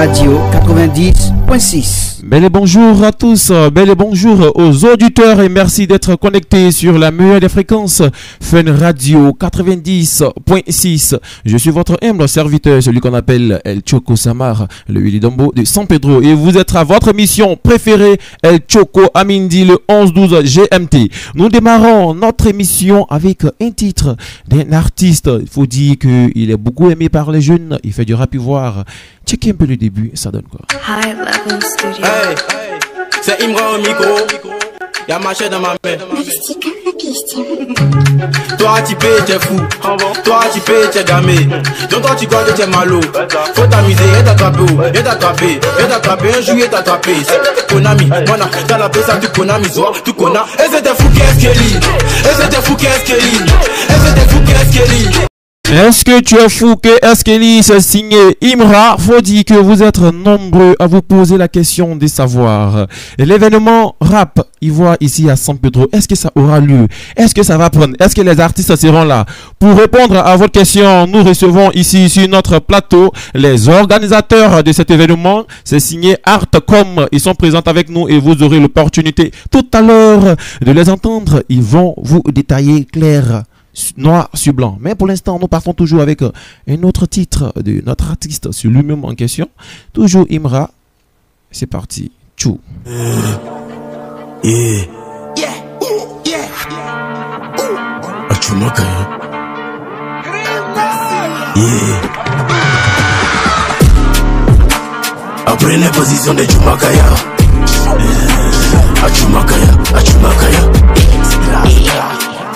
Radio 90.6. Bel et bonjour à tous, bel et bonjour aux auditeurs et merci d'être connectés sur la meilleure des fréquences, Fun Radio 90.6. Je suis votre humble serviteur, celui qu'on appelle El Choco Samar, le Willy Dombo de San Pedro, et vous êtes à votre émission préférée, El Choco à midi le 11-12 GMT. Nous démarrons notre émission avec un titre d'un artiste. Il faut dire qu'il est beaucoup aimé par les jeunes, il fait du rap ivoire. Checkez un peu le début, ça donne quoi? High Level Studio. Hey, c'est Imran au micro. Y'a ma chaîne dans ma main. Toi tu payes, t'es fou. Toi tu payes, t'es gamé. Donc toi tu crois que t'es malo. Faut t'amuser et t'attraper. Et t'attraper. Et t'attraper. Un jour et t'attraper. C'est Konami. Mona, t'as la ça tu Konami. Tu connais. Et c'était fou qu'est-ce qu'elle est. Et c'était fou qu'est-ce qu'elle est. Et c'était fou qu'est-ce qu'elle est. Est-ce que tu es fou que Eskelis c'est signé Imra? Faut dire que vous êtes nombreux à vous poser la question de savoir. L'événement rap ivoire ici à San Pedro, est-ce que ça aura lieu? Est-ce que ça va prendre? Est-ce que les artistes seront là? Pour répondre à votre question, nous recevons ici sur notre plateau les organisateurs de cet événement. C'est signé Artcom. Ils sont présents avec nous et vous aurez l'opportunité tout à l'heure de les entendre. Ils vont vous détailler clair, noir sur blanc. Mais pour l'instant, nous partons toujours avec un autre titre de notre artiste sur lui-même en question. Toujours Imra. C'est parti. Tchou. Apprenez position de Chumakaya. Achumakaya.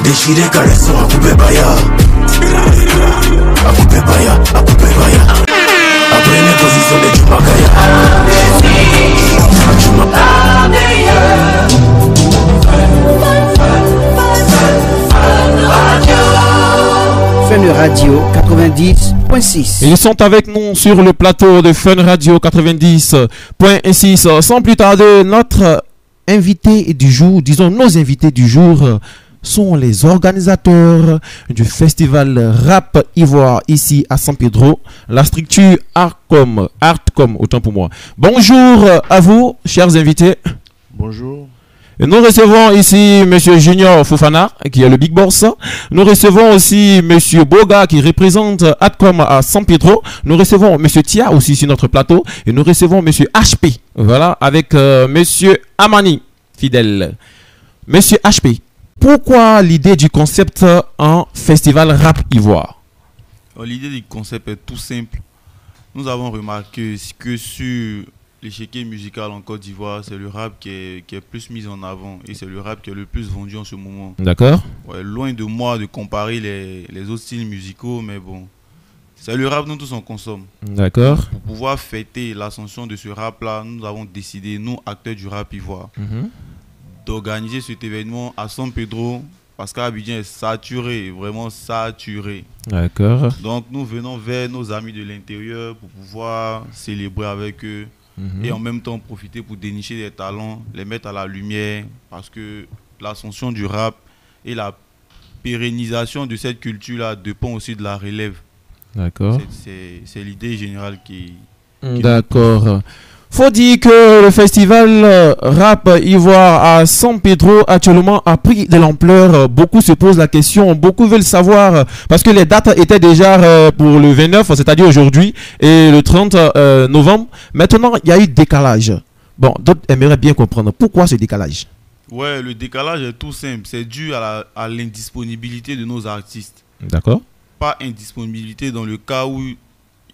Déchiré caressant à couper baya. Apprenez position de Chumakaya. Fun Radio 90.6. Ils sont avec nous sur le plateau de Fun Radio 90.6. Sans plus tarder, notre invité du jour, disons nos invités du jour, sont les organisateurs du festival Rap Ivoire ici à San Pedro, la structure Artcom, autant pour moi. Bonjour à vous, chers invités. Bonjour. Et nous recevons ici Monsieur Junior Fofana, qui est le Big Boss. Nous recevons aussi Monsieur Boga, qui représente Artcom à San Pedro. Nous recevons Monsieur Tia aussi sur notre plateau. Et nous recevons Monsieur HP, voilà, avec Monsieur Amani, fidèle. Monsieur HP, pourquoi l'idée du concept en festival Rap Ivoire? L'idée du concept est tout simple. Nous avons remarqué que sur l'échiquier musical en Côte d'Ivoire, c'est le rap qui est plus mis en avant et c'est le rap qui est le plus vendu en ce moment. D'accord. Ouais, loin de moi de comparer les autres styles musicaux, mais bon, c'est le rap dont tous on consomme. D'accord. Pour pouvoir fêter l'ascension de ce rap-là, nous avons décidé, nous, acteurs du rap ivoire, d'organiser cet événement à San Pedro parce qu'Abidjan est saturé, vraiment saturé. D'accord. Donc nous venons vers nos amis de l'intérieur pour pouvoir célébrer avec eux et en même temps profiter pour dénicher des talents, les mettre à la lumière parce que l'ascension du rap et la pérennisation de cette culture-là dépend aussi de la relève. D'accord. C'est l'idée générale qui D'accord. Faut dire que le festival Rap Ivoire à San Pedro actuellement a pris de l'ampleur. Beaucoup se posent la question, beaucoup veulent savoir parce que les dates étaient déjà pour le 29, c'est-à-dire aujourd'hui, et le 30 novembre. Maintenant, il y a eu décalage. Bon, d'autres aimeraient bien comprendre pourquoi ce décalage. Ouais, le décalage est tout simple. C'est dû à l'indisponibilité de nos artistes. D'accord. Pas indisponibilité dans le cas où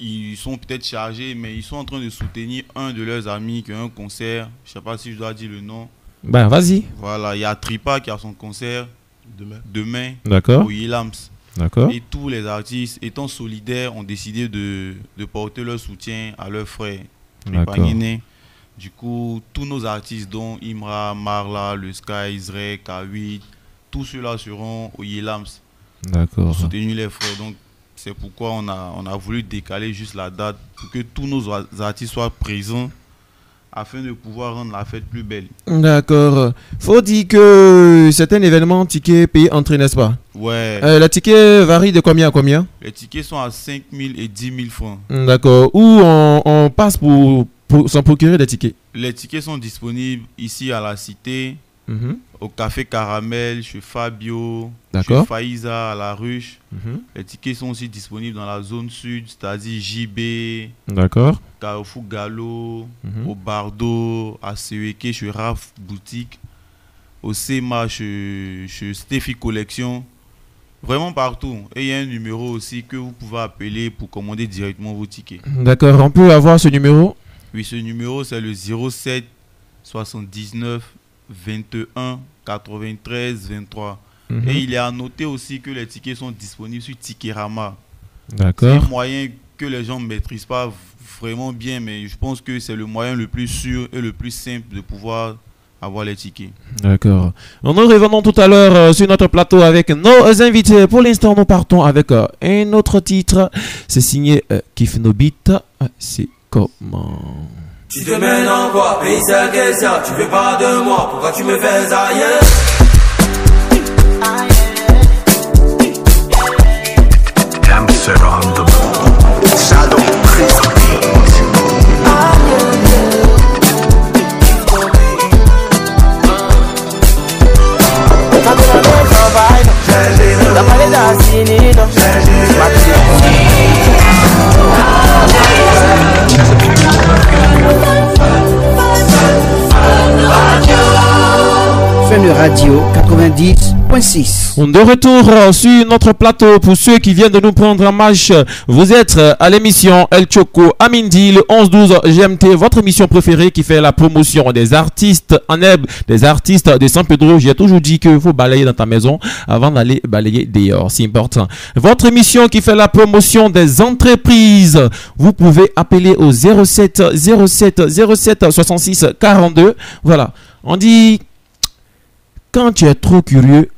ils sont peut-être chargés, mais ils sont en train de soutenir un de leurs amis qui a un concert. Je ne sais pas si je dois dire le nom. Ben, vas-y. Voilà, il y a Tripa qui a son concert demain D'accord. au Yilams. D'accord. Et tous les artistes, étant solidaires, ont décidé de porter leur soutien à leurs frères. D'accord. Du coup, tous nos artistes, dont Imra, Marla, Le Sky, Zrek, K8, tous ceux-là seront au Yilams. D'accord. Pour soutenir les frères. Donc, c'est pourquoi on a voulu décaler juste la date pour que tous nos artistes soient présents afin de pouvoir rendre la fête plus belle. D'accord. Faut dire que c'est un événement ticket payé entrée, n'est-ce pas? Ouais. Le ticket varie de combien à combien? Les tickets sont à 5 000 et 10 000 francs. D'accord. Où on passe pour s'en procurer des tickets? Les tickets sont disponibles ici à la Cité, au Café Caramel, chez Fabio, chez Faïza, à la Ruche. Les tickets sont aussi disponibles dans la zone sud, c'est-à-dire JB, d'accord, Carrefour Gallo, au Bardo, à Seweke, chez Raf Boutique, au SEMA, chez Steffi Collection. Vraiment partout. Et il y a un numéro aussi que vous pouvez appeler pour commander directement vos tickets. D'accord. On peut avoir ce numéro? Oui, ce numéro, c'est le 07 79 21 93 23. Et il est à noter aussi que les tickets sont disponibles sur Ticketama. D'accord. C'est un moyen que les gens ne maîtrisent pas vraiment bien, mais je pense que c'est le moyen le plus sûr et le plus simple de pouvoir avoir les tickets. D'accord. Nous revenons tout à l'heure sur notre plateau avec nos invités. Pour l'instant, nous partons avec un autre titre. C'est signé Kif No Beat. C'est comment? Tu te mènes en quoi? Pays c'est question, tu veux pas de moi, pourquoi tu me fais ailleurs? Dancer on the moon, Shadow Crispy. Fun Radio 90.6. De retour sur notre plateau pour ceux qui viennent de nous prendre en marche. Vous êtes à l'émission El Choco à midi, le 11-12 GMT, votre émission préférée qui fait la promotion des artistes en herbe, des artistes de San Pedro. J'ai toujours dit qu'il faut balayer dans ta maison avant d'aller balayer dehors, c'est important. Votre émission qui fait la promotion des entreprises. Vous pouvez appeler au 07 07 07 66 42. Voilà, on dit... Quand tu es trop curieux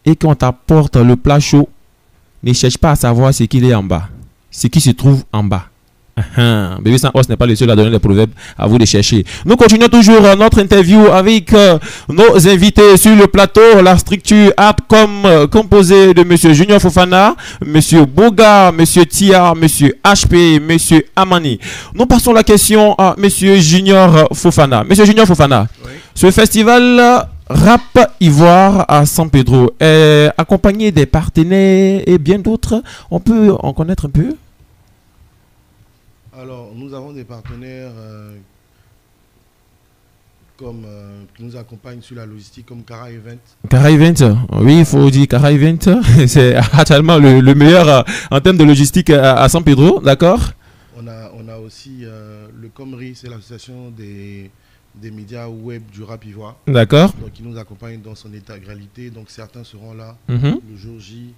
et qu'on t'apporte le plat chaud, ne cherche pas à savoir ce qu'il est en bas, ce qui se trouve en bas. Bébé Sans Os n'est pas le seul à donner les proverbes, à vous de chercher. Nous continuons toujours notre interview avec nos invités sur le plateau. La structure Artcom composée de M. Junior Fofana, M. Boga, M. Tia, M. HP, M. Amani. Nous passons la question à M. Junior Fofana. M. Junior Fofana, oui. Ce festival Rap Ivoire à San Pedro est accompagné des partenaires et bien d'autres. On peut en connaître un peu? Alors, nous avons des partenaires qui nous accompagnent sur la logistique, comme Cara Event. Cara Event, oui, il faut dire Cara Event. C'est actuellement le meilleur en termes de logistique à San Pedro, d'accord? On a aussi le Comri, c'est l'association des médias web du rap ivoire. D'accord. Donc, qui nous accompagne dans son intégralité. Donc, certains seront là le jour J.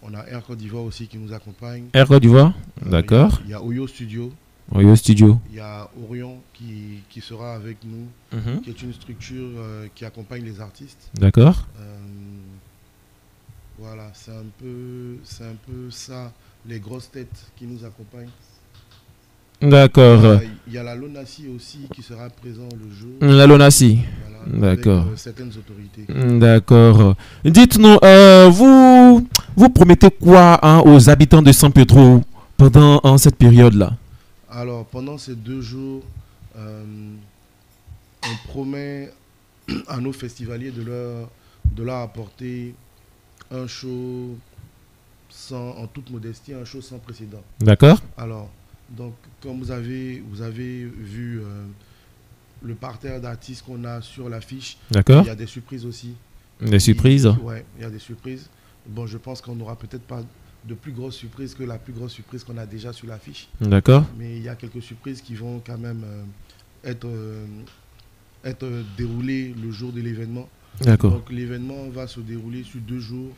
On a Air Côte d'Ivoire aussi qui nous accompagne. Air Côte d'Ivoire, d'accord. Il y a Oyo Studio. Oyo Studio. Il y a Orion qui sera avec nous, qui est une structure qui accompagne les artistes. D'accord. Voilà, c'est un peu ça, les grosses têtes qui nous accompagnent. D'accord. Il y a la Lonassi aussi qui sera présent le jour. La Lonassi. Voilà, d'accord. Avec certaines autorités. D'accord. Dites-nous, vous promettez quoi aux habitants de San Pedro pendant cette période-là? Alors, pendant ces 2 jours, on promet à nos festivaliers de leur apporter un show en toute modestie, un show sans précédent. D'accord. Alors, donc, comme vous avez vu le parterre d'artistes qu'on a sur l'affiche, d'accord. Il y a des surprises aussi. Des surprises? Oui, il y a des surprises. Bon, je pense qu'on n'aura peut-être pas de plus grosse surprise que la plus grosse surprise qu'on a déjà sur l'affiche. D'accord. Mais il y a quelques surprises qui vont quand même être déroulées le jour de l'événement. D'accord. Donc, l'événement va se dérouler sur 2 jours.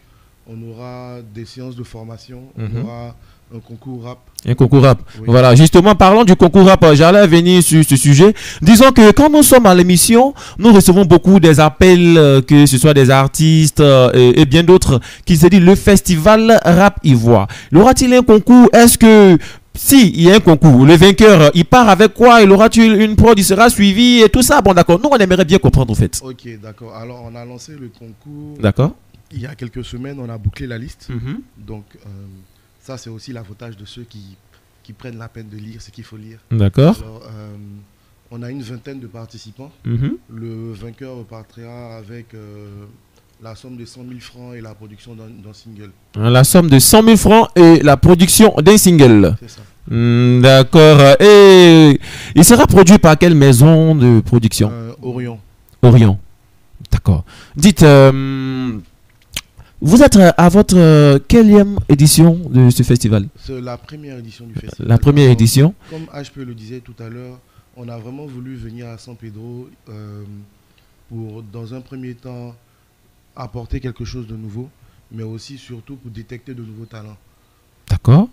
On aura des séances de formation, on aura un concours rap. Un concours rap. Oui. Voilà, justement, parlons du concours rap. J'allais venir sur ce sujet. Disons que quand nous sommes à l'émission, nous recevons beaucoup des appels, que ce soit des artistes et bien d'autres, qui se disent le festival Rap Ivoire. Y aura-t-il un concours? Est-ce que si il y a un concours, le vainqueur, il part avec quoi? Il aura-t-il une prod, il sera suivi et tout ça? Bon, d'accord. Nous, on aimerait bien comprendre, en fait. Ok, d'accord. Alors, on a lancé le concours. D'accord. Il y a quelques semaines, on a bouclé la liste. Mhm. Donc, ça, c'est aussi l'avantage de ceux qui prennent la peine de lire ce qu'il faut lire. D'accord. Alors, on a une vingtaine de participants. Mhm. Le vainqueur repartira avec la somme de 100 000 francs et la production d'un single. La somme de 100 000 francs et la production d'un single. C'est ça. D'accord. Et il sera produit par quelle maison de production? Orion. Orion. D'accord. Dites, vous êtes à votre quelle édition de ce festival? C'est la première édition du festival. La première édition. Comme HP le disait tout à l'heure, on a vraiment voulu venir à San Pedro pour, dans un premier temps, apporter quelque chose de nouveau, mais aussi, surtout, pour détecter de nouveaux talents. D'accord.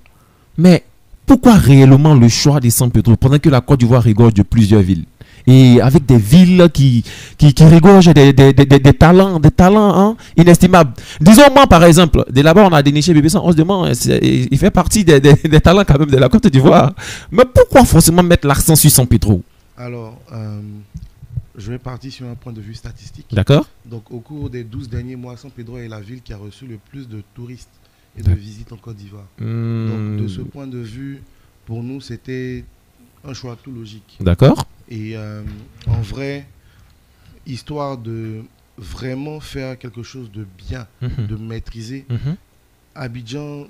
Mais pourquoi réellement le choix de San Pedro pendant que la Côte d'Ivoire regorge de plusieurs villes? Et avec des villes qui regorgent des talents hein, inestimables. Disons, moi, par exemple, de là-bas, on a déniché Bébé San, on se demande, il fait partie des talents quand même de la Côte d'Ivoire. Mais pourquoi forcément mettre l'accent sur San Pedro? Alors, je vais partir sur un point de vue statistique. D'accord. Donc, au cours des 12 derniers mois, San Pedro est la ville qui a reçu le plus de touristes et de visites en Côte d'Ivoire. Donc, de ce point de vue, pour nous, c'était un choix tout logique. D'accord. Et en vrai, histoire de vraiment faire quelque chose de bien, de maîtriser, Abidjan,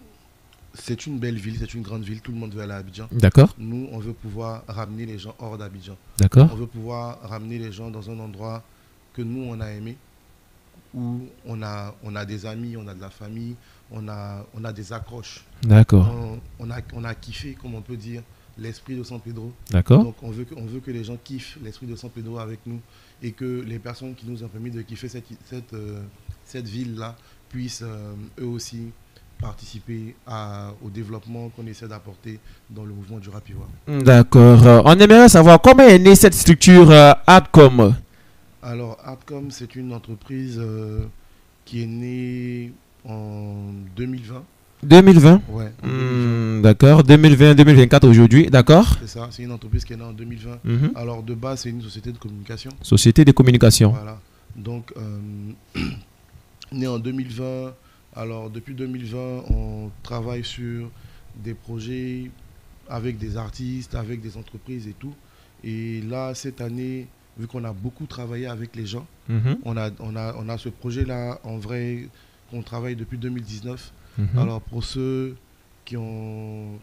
c'est une belle ville, c'est une grande ville, tout le monde veut aller à Abidjan. D'accord. Nous, on veut pouvoir ramener les gens hors d'Abidjan. D'accord. On veut pouvoir ramener les gens dans un endroit que nous, on a aimé, où on a des amis, on a de la famille, on a des accroches. D'accord. On a kiffé, comme on peut dire, l'esprit de San Pedro. D'accord. Donc on veut que les gens kiffent l'esprit de San Pedro avec nous et que les personnes qui nous ont permis de kiffer cette ville-là puissent eux aussi participer au développement qu'on essaie d'apporter dans le mouvement du rap ivoire. D'accord. On aimerait savoir comment est née cette structure Adcom. Alors Adcom, c'est une entreprise qui est née en 2020. 2020. Ouais. D'accord. 2020, 2024 aujourd'hui. D'accord. C'est ça. C'est une entreprise qui est née en 2020. Alors de base, c'est une société de communication. Société de communication. Voilà. Donc née en 2020. Alors depuis 2020, on travaille sur des projets avec des artistes, avec des entreprises et tout. Et là, cette année, vu qu'on a beaucoup travaillé avec les gens, on a ce projet-là, en vrai, qu'on travaille depuis 2019. Alors pour ceux qui ont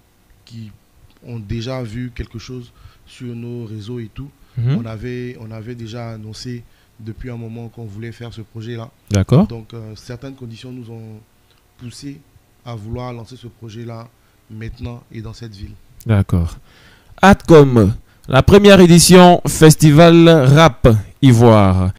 déjà vu quelque chose sur nos réseaux et tout, on avait déjà annoncé depuis un moment qu'on voulait faire ce projet-là. D'accord. Donc certaines conditions nous ont poussé à vouloir lancer ce projet-là maintenant et dans cette ville. D'accord. Adcom, la première édition Festival Rap Ivoire.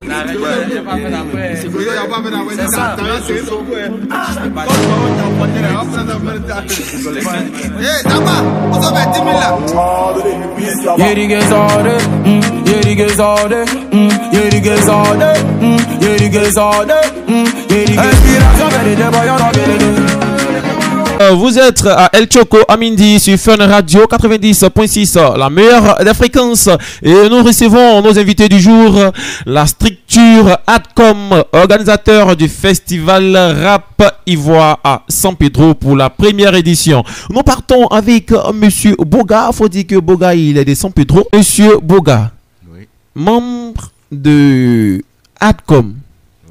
Vous êtes à El Choco à Mindi sur Fun Radio 90.6, la meilleure des fréquences. Et nous recevons nos invités du jour, la structure Adcom, organisateur du festival Rap Ivoire à San Pedro pour la première édition. Nous partons avec Monsieur Boga. Il faut dire que Boga, il est de San Pedro. Monsieur Boga, oui. Membre de Adcom.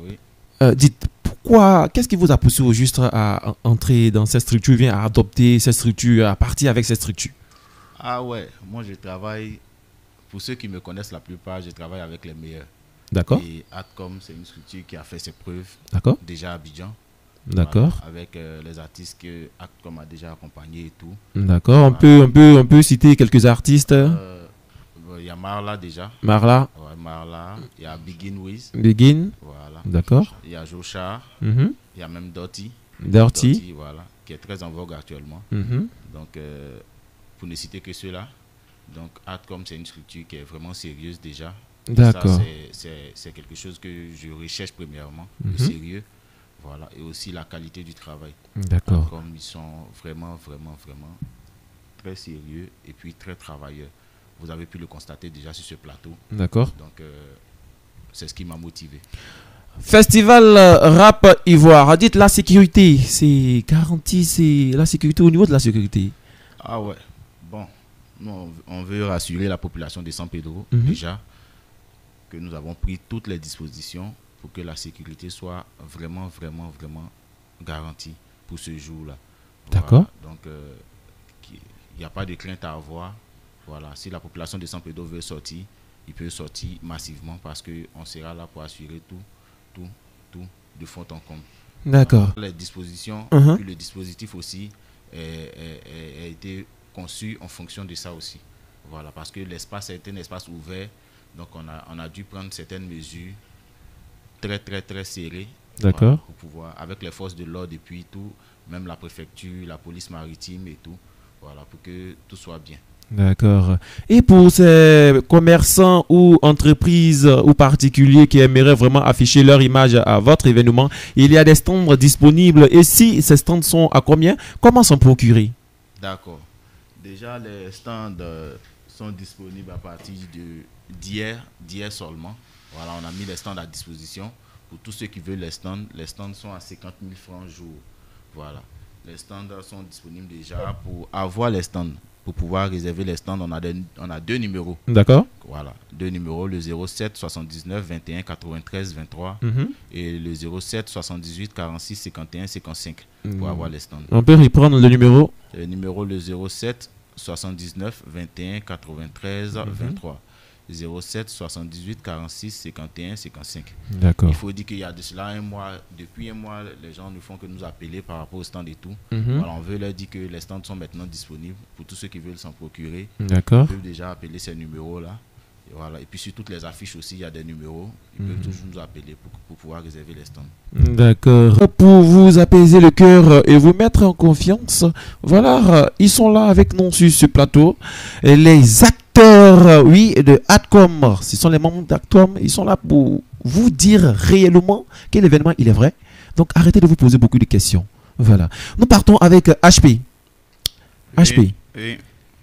Oui. Dites, pourquoi, qu'est-ce qui vous a poussé au juste à entrer dans cette structure, à adopter cette structure, à partir avec cette structure? Ah ouais, moi je travaille, pour ceux qui me connaissent la plupart, je travaille avec les meilleurs. D'accord. Et Adcom, c'est une structure qui a fait ses preuves. D'accord. Déjà à Abidjan. D'accord. Voilà, avec les artistes que Adcom a déjà accompagnés et tout. D'accord. Voilà. On peut citer quelques artistes. Il y a Marla déjà. Marla. Ouais, Marla. Il y a Begin With. Begin. Voilà. D'accord. Il y a Joshar. Il y a même Dirty. Dirty. Voilà, qui est très en vogue actuellement. Donc, pour ne citer que ceux-là. Donc, Adcom, c'est une structure qui est vraiment sérieuse déjà. D'accord. C'est quelque chose que je recherche premièrement, le sérieux. Voilà, et aussi la qualité du travail. D'accord. Comme ils sont vraiment très sérieux et puis très travailleur. Vous avez pu le constater déjà sur ce plateau. D'accord. Donc, c'est ce qui m'a motivé. Festival Rap Ivoire. Dites la sécurité, c'est garanti, c'est la sécurité au niveau de la sécurité. Ah ouais. Bon, nous, on veut rassurer la population de San Pedro déjà que nous avons pris toutes les dispositions pour que la sécurité soit vraiment garantie pour ce jour-là. D'accord. Voilà. Donc, il n'y a pas de crainte à avoir. Voilà. Si la population de San Pedro veut sortir, il peut sortir massivement parce qu'on sera là pour assurer tout de fond en comble. D'accord. Les dispositions, puis le dispositif aussi a été conçu en fonction de ça aussi. Voilà, parce que l'espace est un espace ouvert, donc on a dû prendre certaines mesures très serrées. D'accord. Voilà, pour pouvoir, avec les forces de l'ordre et puis tout, même la préfecture, la police maritime et tout, voilà, pour que tout soit bien. D'accord. Et pour ces commerçants ou entreprises ou particuliers qui aimeraient vraiment afficher leur image à votre événement, il y a des stands disponibles. Et si ces stands sont à combien? Comment s'en procurer? D'accord. Déjà, les stands sont disponibles à partir d'hier seulement. Voilà, on a mis les stands à disposition pour tous ceux qui veulent les stands. Les stands sont à 50 000 francs jour. Voilà. Les stands sont disponibles déjà. Pour avoir les stands, pour pouvoir réserver les stands, on a deux numéros. D'accord. Voilà, deux numéros, le 07 79 21 93 23 et le 07 78 46 51 55 pour avoir les stands. On peut reprendre le numéro? Le numéro, le 07 79 21 93 23. 07 78 46 51 55. D'accord. Il faut dire qu'il y a de cela un mois, depuis un mois, les gens ne font que nous appeler par rapport au stand et tout. Alors on veut leur dire que les stands sont maintenant disponibles pour tous ceux qui veulent s'en procurer. D'accord. Ils peuvent déjà appeler ces numéros-là. Et voilà. Et puis sur toutes les affiches aussi, il y a des numéros. Ils peuvent toujours nous appeler pour pouvoir réserver les stands. D'accord. Pour vous apaiser le cœur et vous mettre en confiance, voilà, ils sont là avec nous sur ce plateau. Et les acteurs, oui, de Adcom, ce sont les membres d'Adcom, ils sont là pour vous dire réellement quel événement il est vrai. Donc arrêtez de vous poser beaucoup de questions. Voilà. Nous partons avec HP. HP,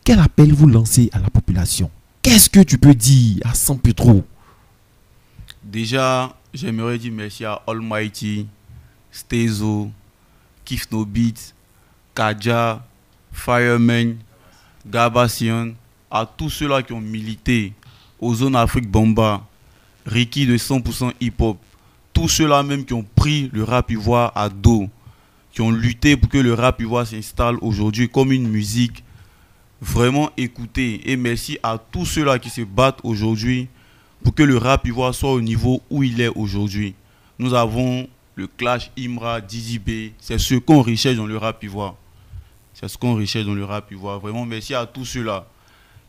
quel appel vous lancez à la population? Qu'est-ce que tu peux dire à San Pedro? Déjà, j'aimerais dire merci à Almighty, Stezo, Kif No Beat, Kaja, Fireman, Gabasion, à tous ceux-là qui ont milité, Ozone Afrique Bomba, Ricky de 100% hip-hop, tous ceux-là même qui ont pris le rap ivoire à dos, qui ont lutté pour que le rap ivoire s'installe aujourd'hui comme une musique vraiment écoutée. Et merci à tous ceux-là qui se battent aujourd'hui pour que le rap ivoire soit au niveau où il est aujourd'hui. Nous avons le clash Imra, Dizzy B, c'est ce qu'on recherche dans le rap ivoire. C'est ce qu'on recherche dans le rap ivoire. Vraiment merci à tous ceux-là.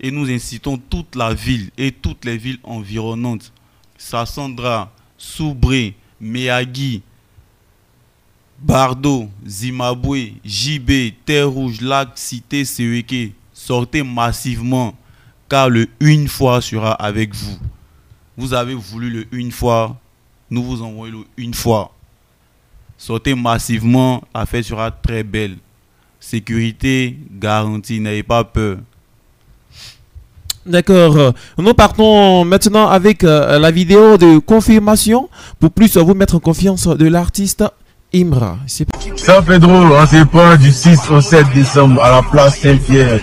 Et nous incitons toute la ville et toutes les villes environnantes, Sassandra, Soubré, Meyagi, Bardo, Zimbabwe, JB, Terre Rouge, Lac, Cité, Seweke, sortez massivement car le une fois sera avec vous. Vous avez voulu le une fois, nous vous envoyons le une fois. Sortez massivement, la fête sera très belle. Sécurité garantie, n'ayez pas peur. D'accord. Nous partons maintenant avec la vidéo de confirmation pour plus vous mettre en confiance de l'artiste Imra. San Pedro, on se prend du 6 au 7 décembre à la place Saint-Pierre.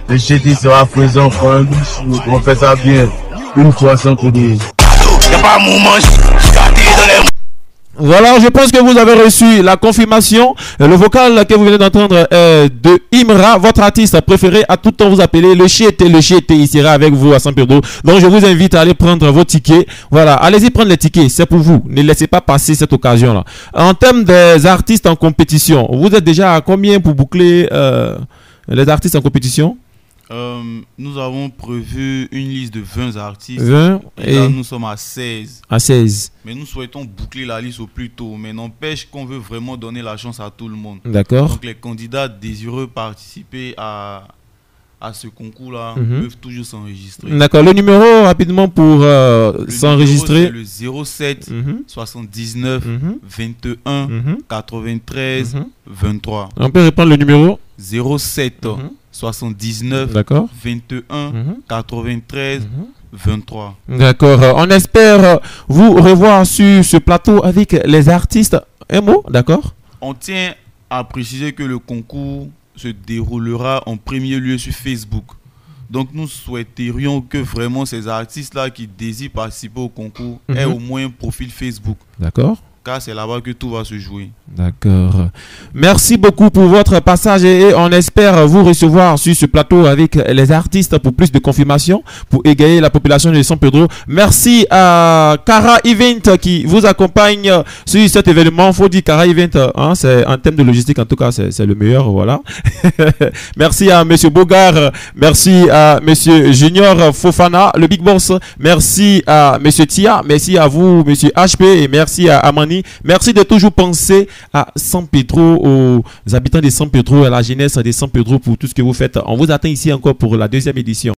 Le GT sera présent pour un show. On fait ça bien. Une fois sans courir. Voilà, je pense que vous avez reçu la confirmation. Le vocal que vous venez d'entendre est de Imra, votre artiste préféré. À tout temps, vous appelez le Chiété. Le Chiété, il sera avec vous à San Pedro. Donc, je vous invite à aller prendre vos tickets. Voilà, allez-y prendre les tickets. C'est pour vous. Ne laissez pas passer cette occasion-là. En termes des artistes en compétition, vous êtes déjà à combien pour boucler les artistes en compétition? Nous avons prévu une liste de 20 artistes. 20 et là, nous sommes à 16. À 16. Mais nous souhaitons boucler la liste au plus tôt. Mais n'empêche qu'on veut vraiment donner la chance à tout le monde. D'accord. Donc les candidats désireux participer à ce concours-là peuvent toujours s'enregistrer. D'accord. Le numéro rapidement pour s'enregistrer. Le 07 79 21 93 23. On peut répondre le numéro 07 79 D'accord. 21 93 23. D'accord. On espère vous revoir sur ce plateau avec les artistes. Un mot, d'accord? On tient à préciser que le concours se déroulera en premier lieu sur Facebook. Donc nous souhaiterions que vraiment ces artistes-là qui désirent participer au concours aient au moins un profil Facebook. D'accord. Car c'est là-bas que tout va se jouer. D'accord. Merci beaucoup pour votre passage et on espère vous recevoir sur ce plateau avec les artistes pour plus de confirmation, pour égayer la population de San Pedro. Merci à Cara Event qui vous accompagne sur cet événement. Faut dire Cara Event, hein, c'est en termes de logistique en tout cas, c'est le meilleur, voilà. Merci à Monsieur Bogart, merci à Monsieur Junior Fofana, le Big Boss. Merci à Monsieur Tia, merci à vous, Monsieur HP et merci à Amani. Merci de toujours penser à San Pedro, aux habitants de San Pedro, à la jeunesse de San Pedro pour tout ce que vous faites. On vous attend ici encore pour la 2e édition.